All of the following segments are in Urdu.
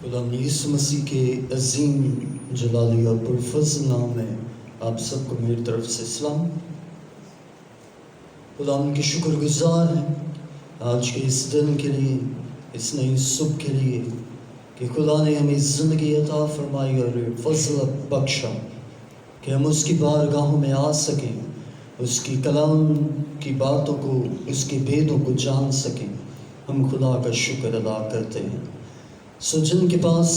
خدا یسوع مسیح کے عظیم جلالی اور پرفضل نام میں آپ سب کو میری طرف سے سلام۔ خدا ان کے شکر گزار ہیں آج کے اس دن کے لیے، اس نئی صبح کے لیے کہ خدا نے ہمیں زندگی عطا فرمائی اور فضل بخشا کہ ہم اس کی بارگاہوں میں آ سکیں، اس کی کلام کی باتوں کو، اس کے بھیدوں کو جان سکیں۔ ہم خدا کا شکر ادا کرتے ہیں۔ سو جن کے پاس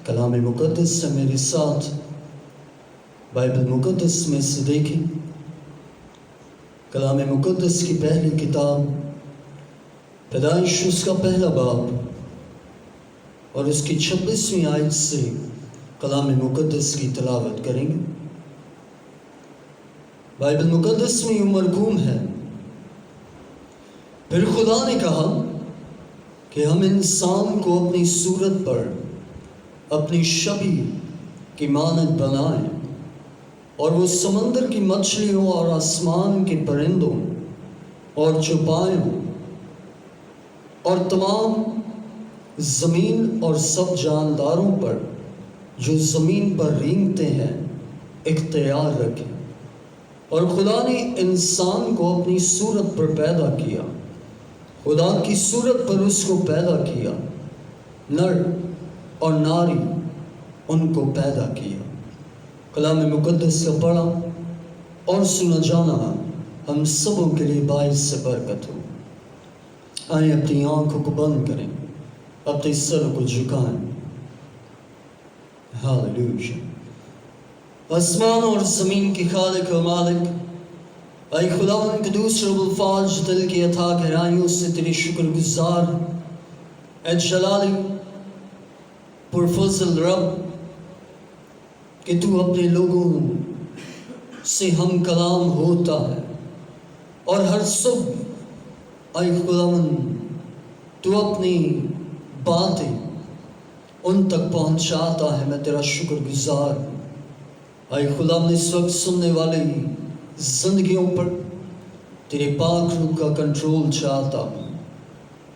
کلام مقدس سے میرے ساتھ بائبل مقدس میں سے دیکھیں، کلام مقدس کی پہلی کتاب پیدائش اس کا پہلا باب اور اس کی 26ویں آیت سے کلام مقدس کی تلاوت کریں گے۔ بائبل مقدس میں یوں مرقوم ہے، پھر خدا نے کہا کہ ہم انسان کو اپنی صورت پر اپنی شبیہ کی مانند بنائیں، اور وہ سمندر کی مچھلیوں اور آسمان کے پرندوں اور چوپایوں اور تمام زمین اور سب جانداروں پر جو زمین پر رینگتے ہیں اختیار رکھیں۔ اور خدا نے انسان کو اپنی صورت پر پیدا کیا، خدا کی صورت پر اس کو پیدا کیا، نر اور ناری ان کو پیدا کیا۔ کلام مقدس کا پڑھا اور سنا جانا ہم سبوں کے لیے باعث برکت ہو۔ آئیں اپنی آنکھوں کو بند کریں، اپنے سر کو جھکائیں۔ ہاللویا۔ آسمان اور زمین کی خالق و مالک، اے خداوند قدوس رب الفاظ، دل کی عطا گہرائیوں سے تیری شکر گزار۔ اے جلالی پرفضل رب کہ تو اپنے لوگوں سے ہم کلام ہوتا ہے، اور ہر صبح اے خداوند تو اپنی باتیں ان تک پہنچاتا ہے۔ میں تیرا شکر گزار ہوں۔ اے خداوند اس وقت سننے والی زندگیوں پر تیرے پاک روح کا کنٹرول چاہتا ہوں،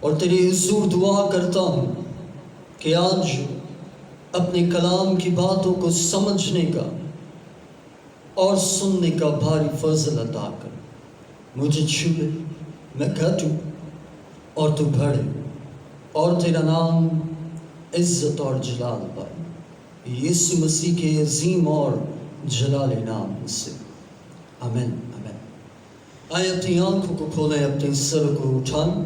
اور تیرے حضور دعا کرتا ہوں کہ آج اپنے کلام کی باتوں کو سمجھنے کا اور سننے کا بھاری فضل عطا کر۔ مجھے چھو لے، میں گھٹوں اور تو بڑھے، اور تیرا نام عزت اور جلال پائے، یسوع مسیح کے عظیم اور جلالی نام سے آمین آمین۔ آئے اپنی آنکھوں کو کھولیں، اپنے سر کو اٹھائیں۔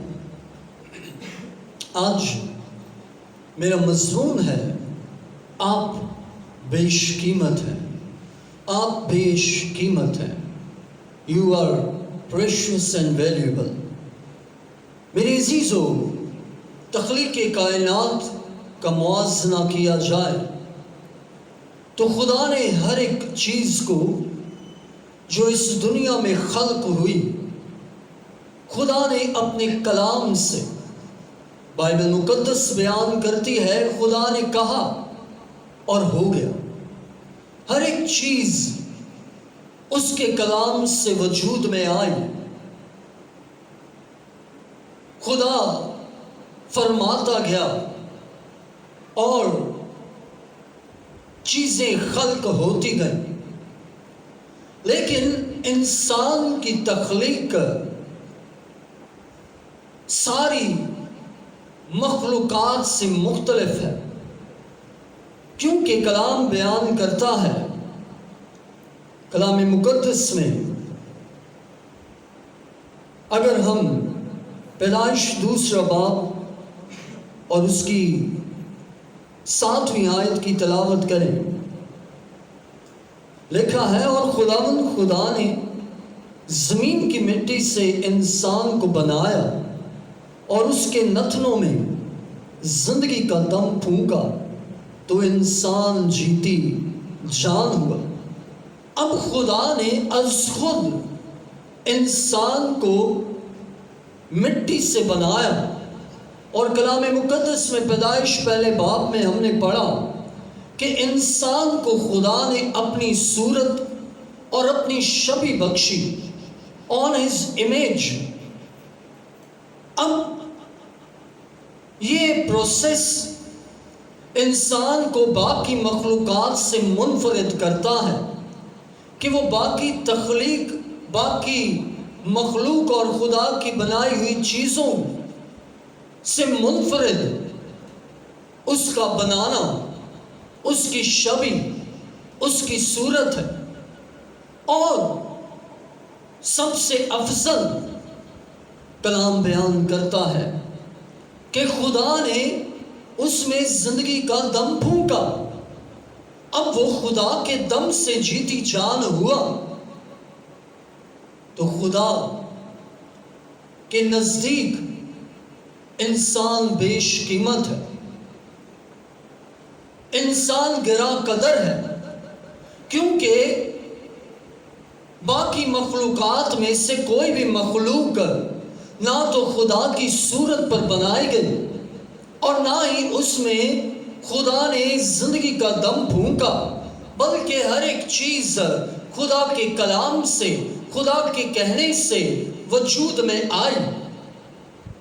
آج میرا مضمون ہے آپ بیش قیمت ہیں، آپ بیش قیمت ہیں۔ You are precious and valuable۔ میرے عزیزو، تخلیق کائنات کا موازنہ کیا جائے تو خدا نے ہر ایک چیز کو جو اس دنیا میں خلق ہوئی، خدا نے اپنے کلام سے، بائبل مقدس بیان کرتی ہے، خدا نے کہا اور ہو گیا۔ ہر ایک چیز اس کے کلام سے وجود میں آئی۔ خدا فرماتا گیا اور چیزیں خلق ہوتی گئیں، لیکن انسان کی تخلیق ساری مخلوقات سے مختلف ہے، کیونکہ کلام بیان کرتا ہے، کلام مقدس میں اگر ہم پیدائش دوسرا باب اور اس کی 7ویں آیت کی تلاوت کریں، لکھا ہے، اور خداوند خدا نے زمین کی مٹی سے انسان کو بنایا اور اس کے نتنوں میں زندگی کا دم پھونکا تو انسان جیتی جان ہوا۔ اب خدا نے از خود انسان کو مٹی سے بنایا، اور کلام مقدس میں پیدائش پہلے باب میں ہم نے پڑھا کہ انسان کو خدا نے اپنی صورت اور اپنی شبیہ بخشی، آن ہز امیج۔ اب یہ پروسیس انسان کو باقی مخلوقات سے منفرد کرتا ہے کہ وہ باقی تخلیق، باقی مخلوق اور خدا کی بنائی ہوئی چیزوں سے منفرد اس کا بنانا، اس کی شبیہ، اس کی صورت ہے۔ اور سب سے افضل کلام بیان کرتا ہے کہ خدا نے اس میں زندگی کا دم پھونکا، اب وہ خدا کے دم سے جیتی جان ہوا، تو خدا کے نزدیک انسان بیش قیمت ہے، انسان گراں قدر ہے، کیونکہ باقی مخلوقات میں سے کوئی بھی مخلوق نہ تو خدا کی صورت پر بنائی گئی اور نہ ہی اس میں خدا نے زندگی کا دم پھونکا، بلکہ ہر ایک چیز خدا کے کلام سے، خدا کے کہنے سے وجود میں آئی۔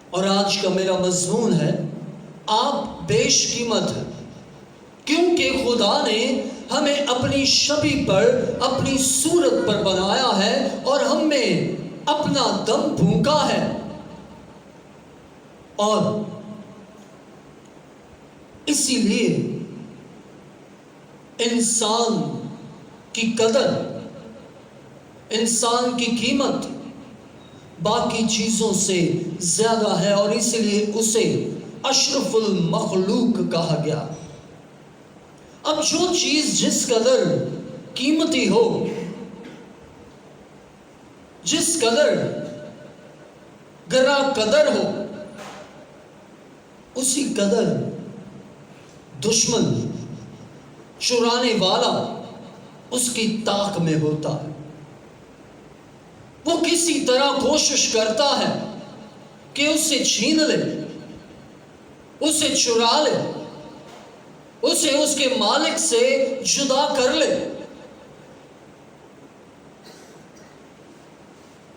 اور آج کا میرا مضمون ہے، آپ بیش قیمت ہیں، کیونکہ خدا نے ہمیں اپنی شبیہ پر، اپنی صورت پر بنایا ہے اور ہم میں اپنا دم پھونکا ہے۔ اور اسی لیے انسان کی قدر، انسان کی قیمت باقی چیزوں سے زیادہ ہے، اور اسی لیے اسے اشرف المخلوق کہا گیا۔ اب جو چیز جس قدر قیمتی ہو، جس قدر گراں قدر ہو، اسی قدر دشمن، چرانے والا اس کی طاق میں ہوتا ہے۔ وہ کسی طرح کوشش کرتا ہے کہ اسے چھین لے، اسے چرا لے، اسے اس کے مالک سے جدا کر لے۔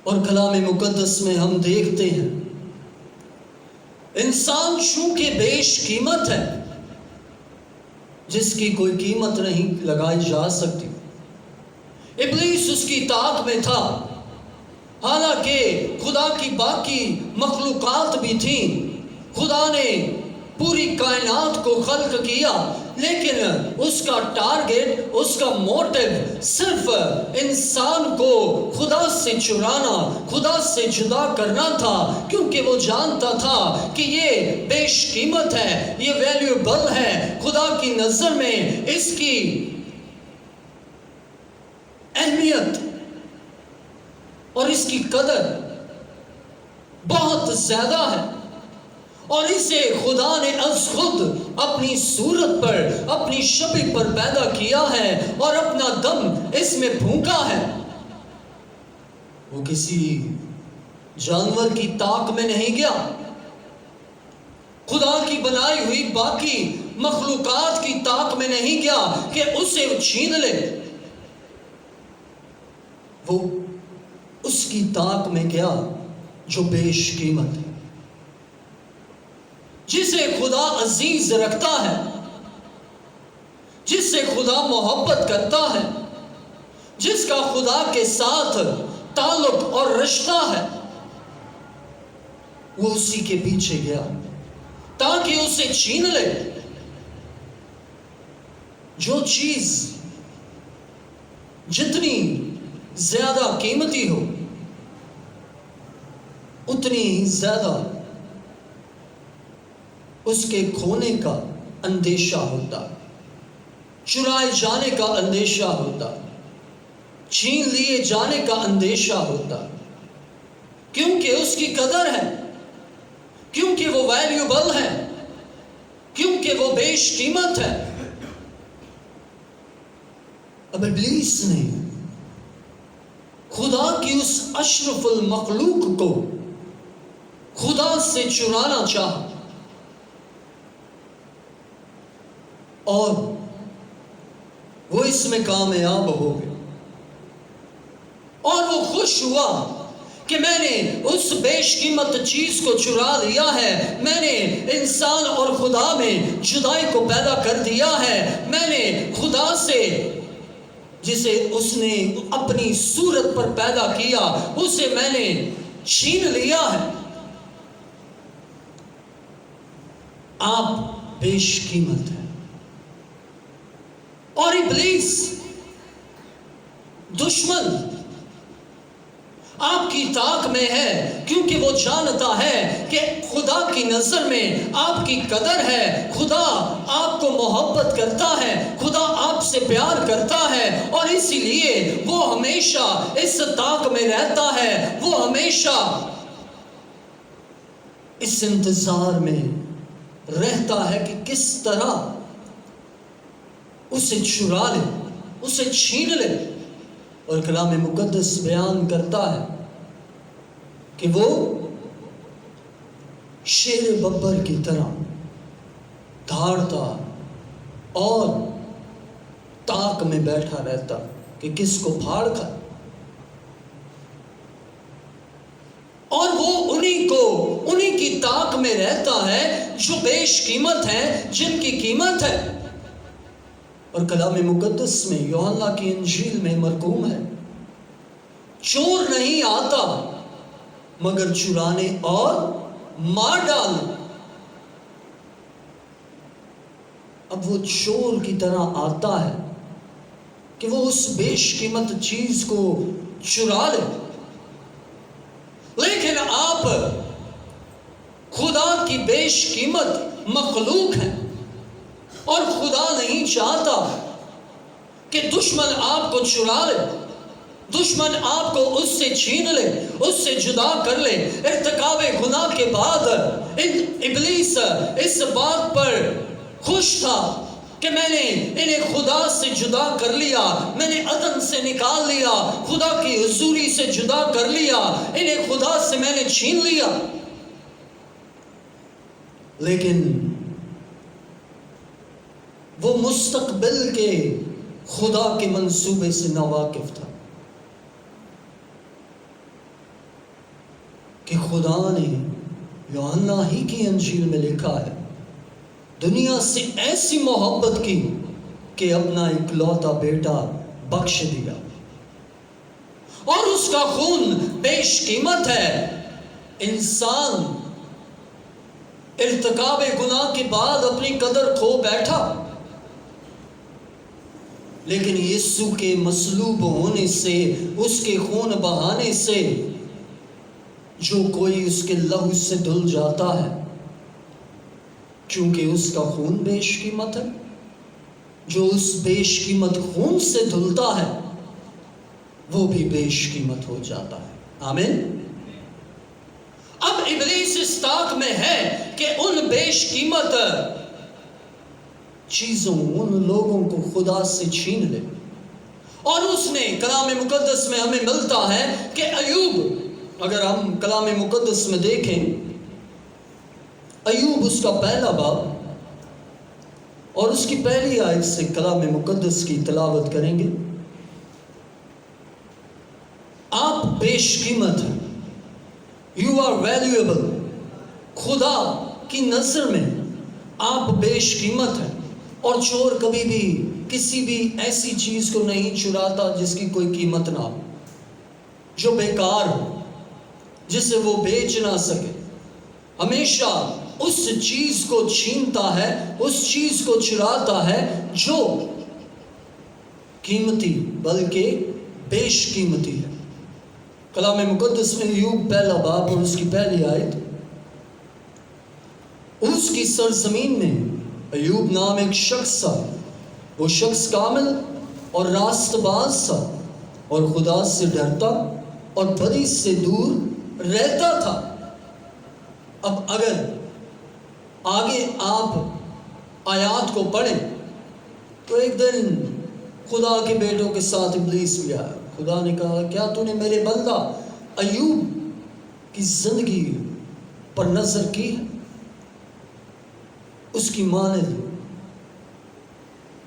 اور کلام مقدس میں ہم دیکھتے ہیں انسان چونکہ بیش قیمت ہے، جس کی کوئی قیمت نہیں لگائی جا سکتی، ابلیس اس کی طاق میں تھا، حالانکہ خدا کی باقی مخلوقات بھی تھیں، خدا نے پوری کائنات کو خلق کیا، لیکن اس کا ٹارگٹ، اس کا موٹو صرف انسان کو خدا سے چرانا، خدا سے جدا کرنا تھا، کیونکہ وہ جانتا تھا کہ یہ بیش قیمت ہے، یہ ویلیوبل ہے، خدا کی نظر میں اس کی اہمیت اور اس کی قدر بہت زیادہ ہے، اور اسے خدا نے از خود اپنی صورت پر، اپنی شبیہ پر پیدا کیا ہے اور اپنا دم اس میں پھونکا ہے۔ وہ کسی جانور کی طاق میں نہیں گیا، خدا کی بنائی ہوئی باقی مخلوقات کی طاق میں نہیں گیا کہ اسے چھین لے، وہ اس کی طاق میں گیا جو بیش قیمت ہے، جسے خدا عزیز رکھتا ہے، جس سے خدا محبت کرتا ہے، جس کا خدا کے ساتھ تعلق اور رشتہ ہے، وہ اسی کے پیچھے گیا تاکہ اسے چھین لے۔ جو چیز جتنی زیادہ قیمتی ہو، اتنی ہی زیادہ اس کے کھونے کا اندیشہ ہوتا، چرائے جانے کا اندیشہ ہوتا، چھین لیے جانے کا اندیشہ ہوتا، کیونکہ اس کی قدر ہے، کیونکہ وہ ویلیوبل ہے، کیونکہ وہ بیش قیمت ہے۔ اب ابلیس نے خدا کی اس اشرف المخلوق کو خدا سے چرانا چاہا، اور وہ اس میں کامیاب ہو گئے، اور وہ خوش ہوا کہ میں نے اس بیش قیمت چیز کو چرا لیا ہے، میں نے انسان اور خدا میں جدائی کو پیدا کر دیا ہے، میں نے خدا سے جسے اس نے اپنی صورت پر پیدا کیا اسے میں نے چھین لیا ہے۔ آپ بیش قیمت ہیں، اور ابلیس دشمن آپ کی طاق میں ہے، کیونکہ وہ جانتا ہے کہ خدا کی نظر میں آپ کی قدر ہے، خدا آپ کو محبت کرتا ہے، خدا آپ سے پیار کرتا ہے، اور اسی لیے وہ ہمیشہ اس طاق میں رہتا ہے، وہ ہمیشہ اس انتظار میں رہتا ہے کہ کس طرح اسے چرا لے، اسے چھین لے۔ اور کلام مقدس بیان کرتا ہے کہ وہ شیر ببر کی طرح دھاڑتا اور طاق میں بیٹھا رہتا کہ کس کو پھاڑ کھائے، اور وہ انہی کی طاق میں رہتا ہے جو بیش قیمت ہیں، جن کی قیمت ہے۔ اور کلام مقدس میں یوحنا کی انجیل میں مرقوم ہے، چور نہیں آتا مگر چرانے اور مار ڈالنے۔ اب وہ چور کی طرح آتا ہے کہ وہ اس بیش قیمت چیز کو چرا لے، لیکن آپ خدا کی بیش قیمت مخلوق ہیں، اور خدا نہیں چاہتا کہ دشمن آپ کو چرا لے، دشمن آپ کو اس سے چھین لے، اس سے جدا کر لے۔ ارتکاب گناہ کے بعد ابلیس اس بات پر خوش تھا کہ میں نے انہیں خدا سے جدا کر لیا، میں نے عدن سے نکال لیا، خدا کی حضوری سے جدا کر لیا، انہیں خدا سے میں نے چھین لیا۔ لیکن وہ مستقبل کے خدا کے منصوبے سے ناواقف تھا کہ خدا نے یوحنا ہی کی انجیل میں لکھا ہے، دنیا سے ایسی محبت کی کہ اپنا اکلوتا بیٹا بخش دیا، اور اس کا خون بیش قیمت ہے۔ انسان ارتکاب گناہ کے بعد اپنی قدر کھو بیٹھا، لیکن یسوع کے مصلوب ہونے سے، اس کے خون بہانے سے جو کوئی اس کے لہو سے دھل جاتا ہے، کیونکہ اس کا خون بیش قیمت ہے، جو اس بیش قیمت خون سے دھلتا ہے وہ بھی بیش قیمت ہو جاتا ہے۔ آمین۔ اب ابلیس اس طاق میں ہے کہ ان بیش قیمت چیزوں، ان لوگوں کو خدا سے چھین لے، اور اس نے کلام مقدس میں ہمیں ملتا ہے کہ ایوب، اگر ہم کلام مقدس میں دیکھیں ایوب اس کا پہلا باب اور اس کی پہلی آیت سے کلام مقدس کی تلاوت کریں گے۔ آپ بیش قیمت ہیں، یو آر ویلیویبل، خدا کی نظر میں آپ بیش قیمت ہیں، اور چور کبھی بھی کسی بھی ایسی چیز کو نہیں چراتا جس کی کوئی قیمت نہ ہو، جو بیکار ہو، جسے وہ بیچ نہ سکے۔ ہمیشہ اس چیز کو چھینتا ہے، اس چیز کو چراتا ہے جو قیمتی بلکہ بیش قیمتی ہے۔ کلام مقدس میں ایوب پہلا باب اور اس کی پہلی آیت، اس کی سرزمین میں ایوب نام ایک شخص تھا، وہ شخص کامل اور راست باز تھا، اور خدا سے ڈرتا اور بدی سے دور رہتا تھا۔ اب اگر آگے آپ آیات کو پڑھیں تو ایک دن خدا کے بیٹوں کے ساتھ ابلیس بھی آیا۔ خدا نے کہا، کیا تو نے میرے بندہ ایوب کی زندگی پر نظر کی ہے؟ اس کی مانند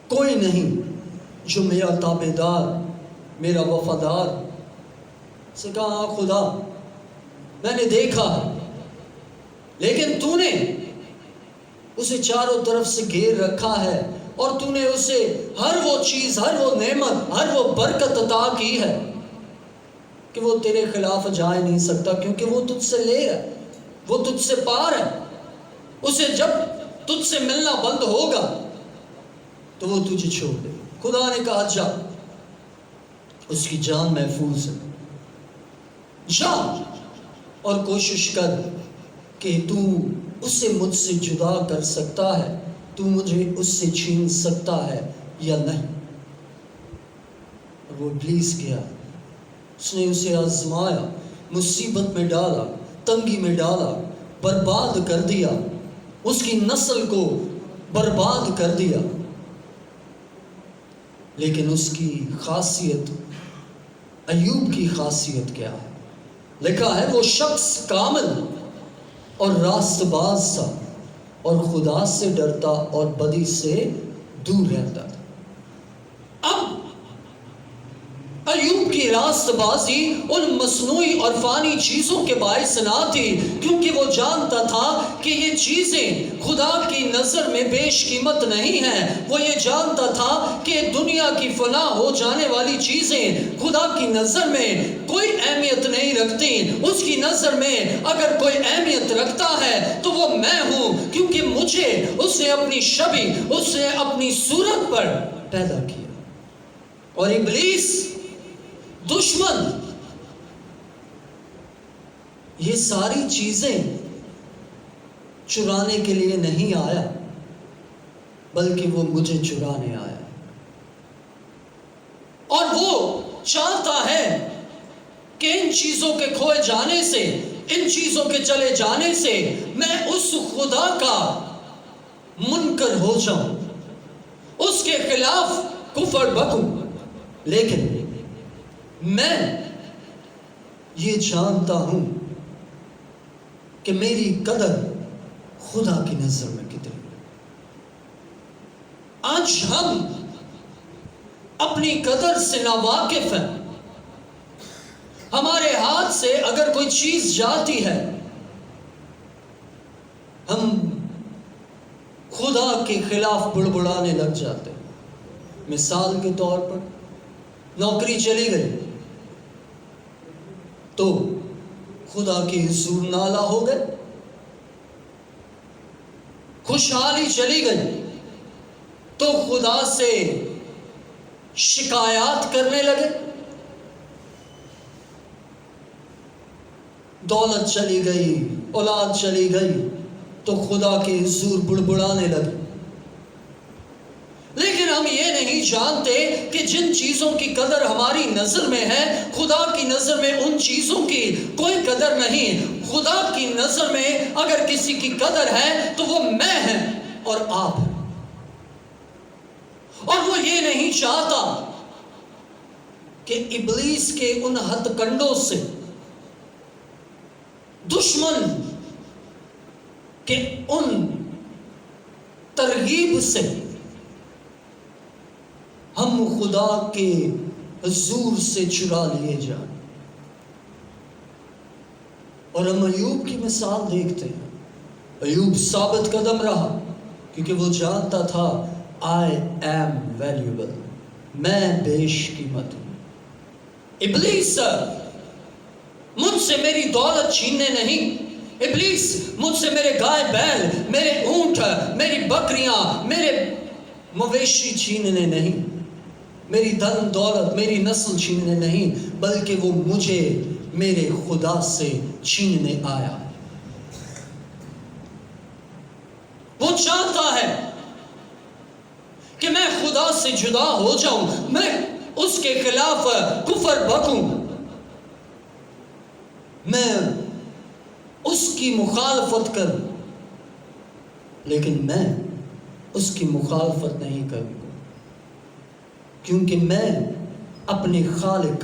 کوئی نہیں جو میرا تابعدار، میرا وفادار۔ سے کہا، خدا میں نے دیکھا ہے، لیکن تو نے اسے چاروں طرف سے گھیر رکھا ہے، اور تو نے اسے ہر وہ چیز، ہر وہ نعمت، ہر وہ برکت عطا کی ہے کہ وہ تیرے خلاف جا نہیں سکتا، کیونکہ وہ تجھ سے لے رہا ہے، وہ تجھ سے پار ہے۔ اسے جب تجھ سے ملنا بند ہوگا تو وہ تجھے چھوڑ دے۔ خدا نے کہا جا، اس کی جان محفوظ ہے، جا اور کوشش کر کہ تو اسے مجھ سے جدا کر سکتا ہے، تو مجھے اس سے چھین سکتا ہے یا نہیں۔ اور وہ ابلیس گیا، اس نے اسے آزمایا، مصیبت میں ڈالا، تنگی میں ڈالا، برباد کر دیا، اس کی نسل کو برباد کر دیا۔ لیکن اس کی خاصیت، ایوب کی خاصیت کیا ہے؟ لکھا ہے وہ شخص کامل اور راست باز تھا، اور خدا سے ڈرتا اور بدی سے دور رہتا تھا۔ اب ایوب کی راست بازی ان مصنوعی اور فانی چیزوں کے باعث نہ تھی، کیونکہ وہ جانتا تھا کہ یہ چیزیں خدا کی نظر میں بیش قیمت نہیں ہیں۔ وہ یہ جانتا تھا کہ دنیا کی فنا ہو جانے والی چیزیں خدا کی نظر میں کوئی اہمیت نہیں رکھتی۔ اس کی نظر میں اگر کوئی اہمیت رکھتا ہے تو وہ میں ہوں، کیونکہ مجھے اس نے اپنی شبیہ، اس نے اپنی صورت پر پیدا کیا۔ اور ابلیس، دشمن، یہ ساری چیزیں چرانے کے لیے نہیں آیا، بلکہ وہ مجھے چرانے آیا، اور وہ چاہتا ہے کہ ان چیزوں کے کھوئے جانے سے، ان چیزوں کے چلے جانے سے میں اس خدا کا منکر ہو جاؤں، اس کے خلاف کفر بکوں۔ لیکن میں یہ جانتا ہوں کہ میری قدر خدا کی نظر میں کتنی۔ آج ہم اپنی قدر سے ناواقف ہیں۔ ہمارے ہاتھ سے اگر کوئی چیز جاتی ہے، ہم خدا کے خلاف بڑبڑانے لگ جاتے ہیں۔ مثال کے طور پر نوکری چلی گئی تو خدا کی حضور نالا ہو گئے، خوشحالی چلی گئی تو خدا سے شکایات کرنے لگے، دولت چلی گئی، اولاد چلی گئی تو خدا کے حضور بڑبڑانے لگے۔ لیکن ہم یہ نہیں جانتے کہ جن چیزوں کی قدر ہماری نظر میں ہے، خدا کی نظر میں ان چیزوں کی کوئی قدر نہیں۔ خدا کی نظر میں اگر کسی کی قدر ہے تو وہ میں ہے اور آپ ہیں، اور وہ یہ نہیں چاہتا کہ ابلیس کے ان ہتھ کنڈوں سے، دشمن کہ ان ترغیب سے ہم خدا کے حضور سے چرا لیے جائیں۔ اور ہم ایوب کی مثال دیکھتے ہیں۔ ایوب ثابت قدم رہا کیونکہ وہ جانتا تھا I am valuable، میں بیش قیمت ہوں۔ ابلیس مجھ سے میری دولت چھیننے نہیں، ابلیس مجھ سے میرے گائے بیل، میرے اونٹ، میری بکریاں، میرے مویشی چھیننے نہیں، میری دھن دولت، میری نسل چھیننے نہیں، بلکہ وہ مجھے میرے خدا سے چھیننے آیا۔ وہ چاہتا ہے کہ میں خدا سے جدا ہو جاؤں، میں اس کے خلاف کفر بکوں، میں اس کی مخالفت کروں، لیکن میں اس کی مخالفت نہیں کروں گا، کیونکہ میں اپنے خالق،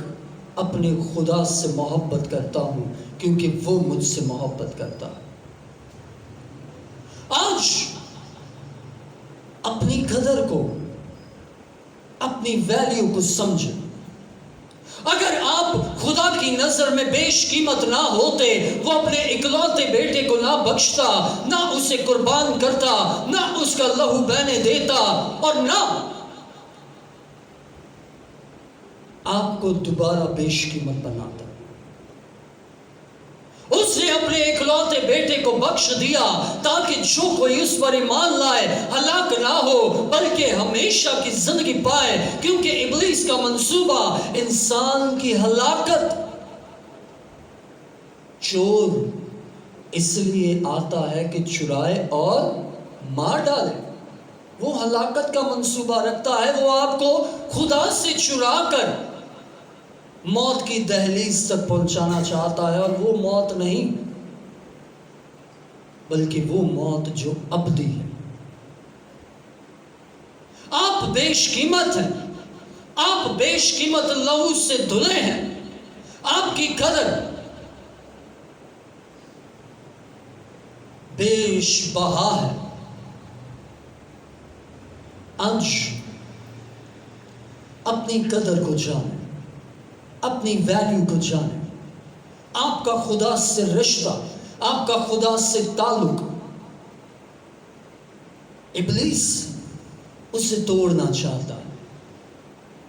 اپنے خدا سے محبت کرتا ہوں، کیونکہ وہ مجھ سے محبت کرتا ہے۔ آج اپنی قدر کو، اپنی ویلیو کو سمجھیں۔ اگر آپ خدا کی نظر میں بیش قیمت نہ ہوتے وہ اپنے اکلوتے بیٹے کو نہ بخشتا، نہ اسے قربان کرتا، نہ اس کا لہو بہنے دیتا، اور نہ آپ کو دوبارہ بیش قیمت بناتا۔ اس نے اپنے اکلوتے بیٹے کو بخش دیا تاکہ جو کوئی اس پر ایمان لائے ہلاک نہ ہو بلکہ ہمیشہ کی زندگی پائے، کیونکہ ابلیس کا منصوبہ انسان کی ہلاکت۔ چور اس لیے آتا ہے کہ چرائے اور مار ڈالے، وہ ہلاکت کا منصوبہ رکھتا ہے، وہ آپ کو خدا سے چرا کر موت کی دہلیز تک پہنچانا چاہتا ہے، اور وہ موت نہیں بلکہ وہ موت جو ابدی ہے۔ آپ بیش قیمت ہیں، آپ بیش قیمت لہو سے دھلے ہیں، آپ کی قدر بیش بہا ہے۔ آج اپنی قدر کو جانیں، اپنی ویلیو کو جانیں، آپ کا خدا سے رشتہ، آپ کا خدا سے تعلق، ابلیس اسے توڑنا چاہتا ہے۔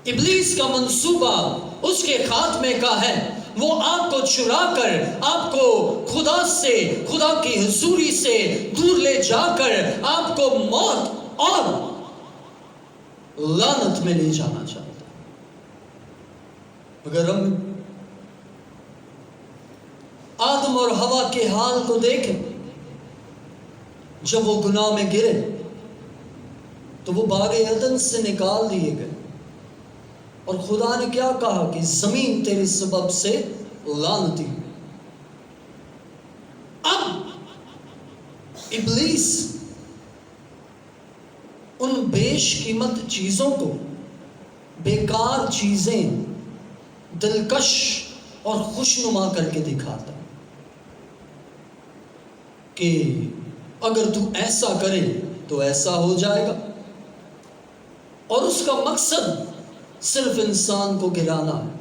ابلیس کا منصوبہ اس کے خاتمے کا ہے، وہ آپ کو چرا کر آپ کو خدا سے، خدا کی حضوری سے دور لے جا کر آپ کو موت اور لعنت میں لے جانا چاہتا ہے۔ اگر ہم آدم اور حوا کے حال کو دیکھیں، جب وہ گناہ میں گرے تو وہ باغ عدن سے نکال دیے گئے، اور خدا نے کیا کہا کہ زمین تیرے سبب سے لعنتی۔ اب ابلیس ان بیش قیمت چیزوں کو، بیکار چیزیں دلکش اور خوشنما کر کے دکھاتا کہ اگر تو ایسا کرے تو ایسا ہو جائے گا، اور اس کا مقصد صرف انسان کو گرانا ہے۔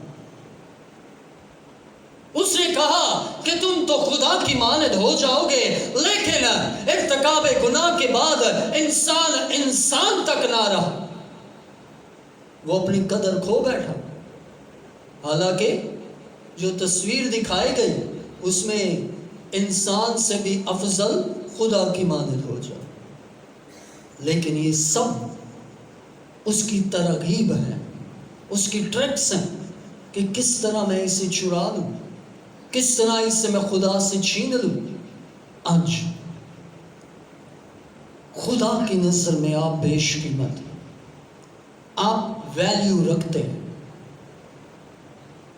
اس نے کہا کہ تم تو خدا کی مانند ہو جاؤ گے، لیکن ارتکاب گناہ کے بعد انسان تک نہ رہا، وہ اپنی قدر کھو بیٹھا۔ حالانکہ جو تصویر دکھائی گئی اس میں انسان سے بھی افضل خدا کی مانند ہو جائے، لیکن یہ سب اس کی ترغیب ہے، اس کی ٹرکس ہیں کہ کس طرح میں اسے چرا لوں، کس طرح اسے میں خدا سے چھین لوں۔ آج خدا کی نظر میں آپ بیش قیمت ہیں، آپ ویلیو رکھتے ہیں۔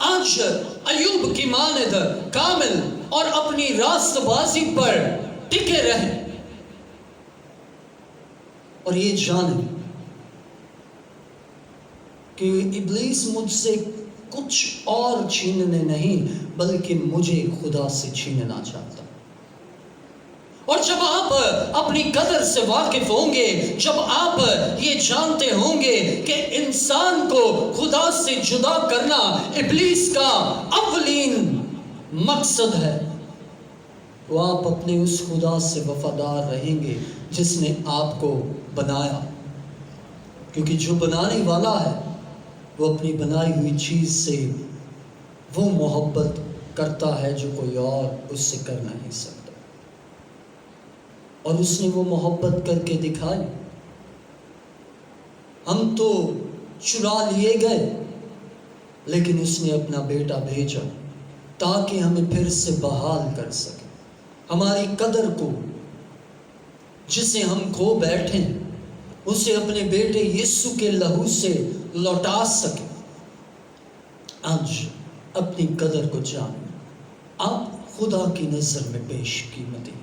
آج ایوب کی مانند کامل اور اپنی راست بازی پر ٹکے رہیں، اور یہ جانیں کہ ابلیس مجھ سے کچھ اور چھیننے نہیں بلکہ مجھے خدا سے چھیننا چاہتا۔ اور جب آپ اپنی قدر سے واقف ہوں گے، جب آپ یہ جانتے ہوں گے کہ انسان کو خدا سے جدا کرنا ابلیس کا اولین مقصد ہے، تو آپ اپنے اس خدا سے وفادار رہیں گے جس نے آپ کو بنایا، کیونکہ جو بنانے والا ہے وہ اپنی بنائی ہوئی چیز سے وہ محبت کرتا ہے جو کوئی اور اس سے کر نہیں سکتا، اور اس نے وہ محبت کر کے دکھائی۔ ہم تو چرا لیے گئے، لیکن اس نے اپنا بیٹا بھیجا تاکہ ہمیں پھر سے بحال کر سکے، ہماری قدر کو جسے ہم کھو بیٹھے اسے اپنے بیٹے یسوع کے لہو سے لوٹا سکے۔ آج اپنی قدر کو جانیں، آپ خدا کی نظر میں بیش قیمتی ہیں۔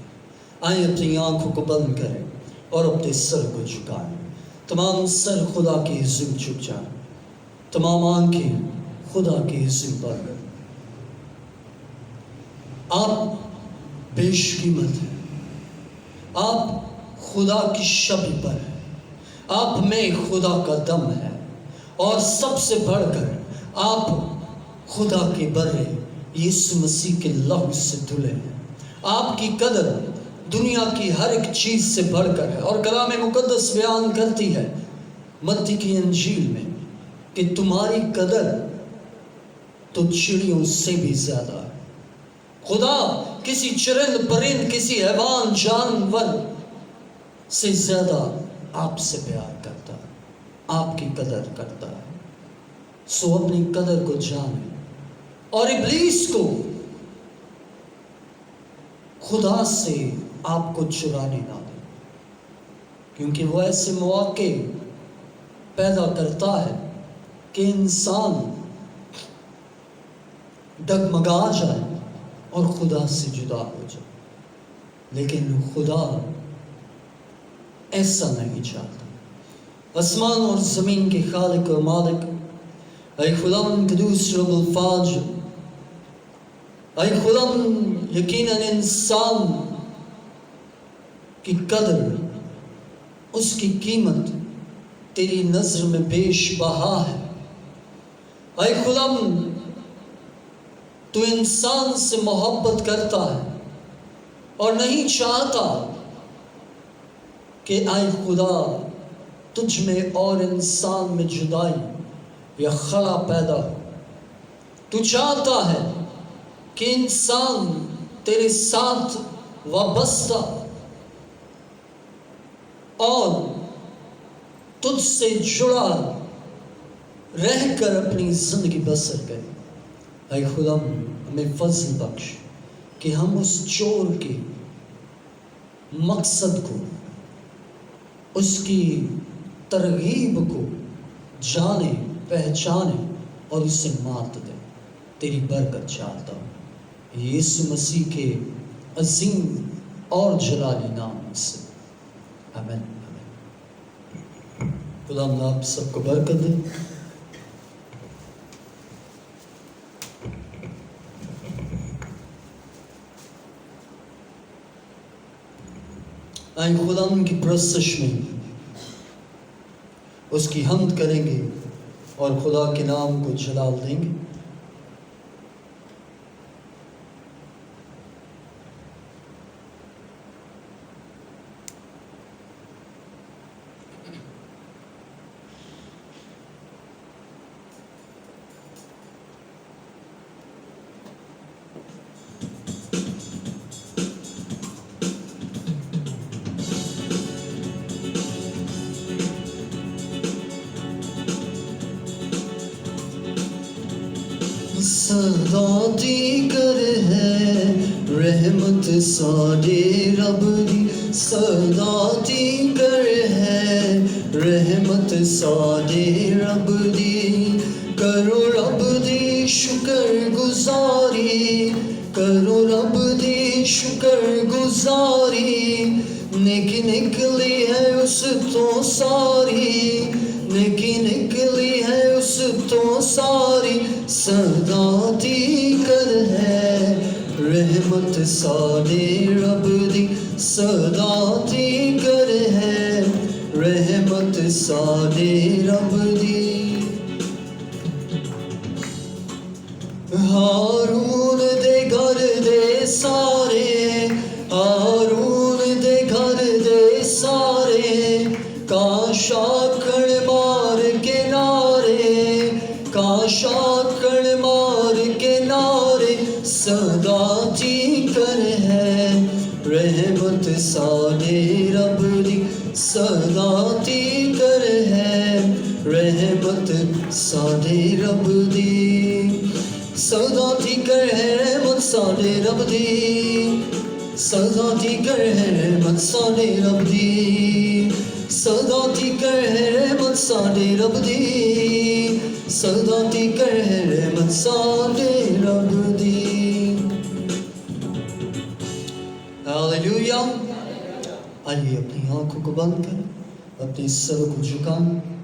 آئیں اپنی آنکھوں کو بند کریں اور اپنے سر کو جھکائیں، تمام سر خدا کی حضور جھک جائیں، تمام آنکھیں خدا کی حضور پر کریں۔ آپ بیش قیمت ہیں، آپ خدا کی شبیہ پر ہیں، آپ میں خدا کا دم ہے، اور سب سے بڑھ کر آپ خدا کے برے یسوع مسیح کے لہو سے دھلے ہیں۔ آپ کی قدر دنیا کی ہر ایک چیز سے بڑھ کر ہے، اور کلام مقدس بیان کرتی ہے متی کی انجیل میں کہ تمہاری قدر تو چڑیوں سے بھی زیادہ ہے۔ خدا کسی چرند پرند، کسی حیوان جانور سے زیادہ آپ سے پیار کرتا ہے، آپ کی قدر کرتا ہے۔ سو اپنی قدر کو جانیں اور ابلیس کو خدا سے آپ کو چرانے نہ دیں، کیونکہ وہ ایسے مواقع پیدا کرتا ہے کہ انسان ڈگمگا جائے اور خدا سے جدا ہو جائے، لیکن خدا ایسا نہیں چاہتا۔ آسمان اور زمین کے خالق و مالک، اے خداوند قدوس رب الفاج، اے خداوند یقیناً انسان کی قدر، اس کی قیمت تیری نظر میں بیش بہا ہے۔ اے خداوند تو انسان سے محبت کرتا ہے اور نہیں چاہتا کہ اے خدا تجھ میں اور انسان میں جدائی یا خلا پیدا ہو۔ تو چاہتا ہے کہ انسان تیرے ساتھ وابستہ اور تجھ سے جڑا رہ کر اپنی زندگی بسر کرے۔ اے خدا ہمیں فضل بخش کہ ہم اس چور کے مقصد کو، اس کی ترغیب کو جانیں، پہچانیں اور اسے مات دیں۔ تیری برکت چاہتا ہوں یسوع مسیح کے عظیم اور جلالی نام سے، آمین۔ خدا آپ سب کو برکت دے۔ آئیں خدا ان کی پرستش میں اس کی حمد کریں گے اور خدا کے نام کو جلال دیں گے۔ صدا دیگر ہے رحمت ساڈے رب دی، صدا دیگر ہے رحمت ساڈے رب دی، کرو رب دی شکر گزاری، کرو رب دی شکر گزاری، نیکی نکلی ہے اس تو ساری، نیکی نکلی ہے اس تو ساری، صدا دیگر ہے رحمت ساڈے رب دی، صدا دیگر ہے رحمت ساڈے رب دی۔ ہارون دے گھر دے سارے، ہارون دے گھر دے سارے، کاش آکڑ مار کے نعرے، کاش آکڑ مار کے نعرے، صدا دیگر ہے رحمت ساڈے رب دی، صدا دیگر ہے رحمت ساڈے رب دی، صدا دیگر ہے رحمت ساڈے رب دی، صدا دیگر ہے رحمت ساڈے رب دی، صدا دیگر ہے رحمت ساڈے رب دی، صدا دیگر ہے رحمت ساڈے رب دی۔ ہالیلویا۔ آئیے اپنی آنکھوں کو بند کریں، اپنے سر کو جھکائیں۔